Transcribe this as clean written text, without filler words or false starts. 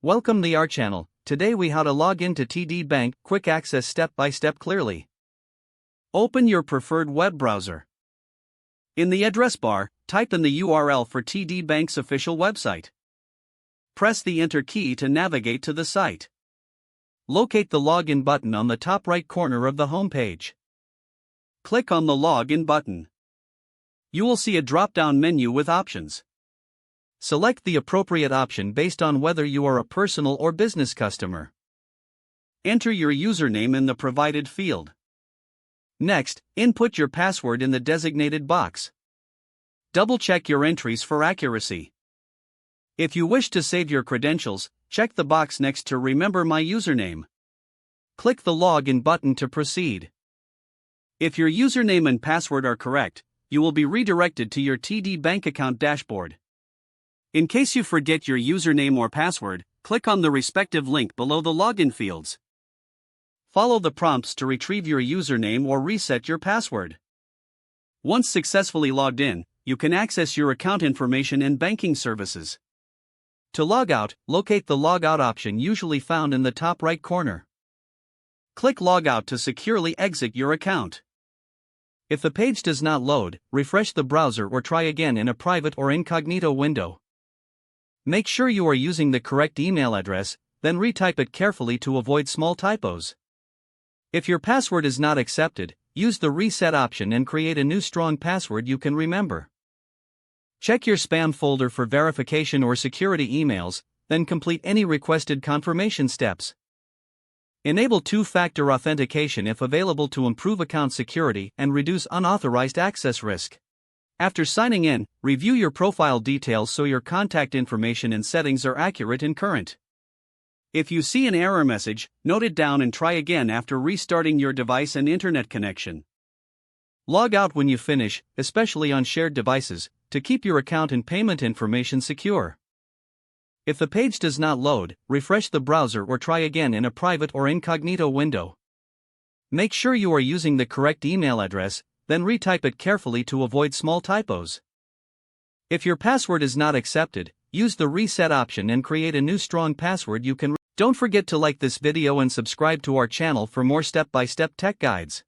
Welcome to our channel. Today we how to log into TD Bank Quick Access step by step clearly. Open your preferred web browser. In the address bar, type in the URL for TD Bank's official website. Press the Enter key to navigate to the site. Locate the Login button on the top right corner of the home page. Click on the Login button. You will see a drop-down menu with options. Select the appropriate option based on whether you are a personal or business customer. Enter your username in the provided field. Next, input your password in the designated box. Double-check your entries for accuracy. If you wish to save your credentials, check the box next to Remember My Username. Click the Login button to proceed. If your username and password are correct, you will be redirected to your TD Bank account dashboard. In case you forget your username or password, click on the respective link below the login fields. Follow the prompts to retrieve your username or reset your password. Once successfully logged in, you can access your account information and banking services. To log out, locate the Logout option usually found in the top right corner. Click Log Out to securely exit your account. If the page does not load, refresh the browser or try again in a private or incognito window. Make sure you are using the correct email address, then retype it carefully to avoid small typos. If your password is not accepted, use the reset option and create a new strong password you can remember. Check your spam folder for verification or security emails, then complete any requested confirmation steps. Enable two-factor authentication if available to improve account security and reduce unauthorized access risk. After signing in, review your profile details so your contact information and settings are accurate and current. If you see an error message, note it down and try again after restarting your device and internet connection. Log out when you finish, especially on shared devices, to keep your account and payment information secure. If the page does not load, refresh the browser or try again in a private or incognito window. Make sure you are using the correct email address, then retype it carefully to avoid small typos. If your password is not accepted, use the reset option and create a new strong password you can. Don't forget to like this video and subscribe to our channel for more step-by-step tech guides.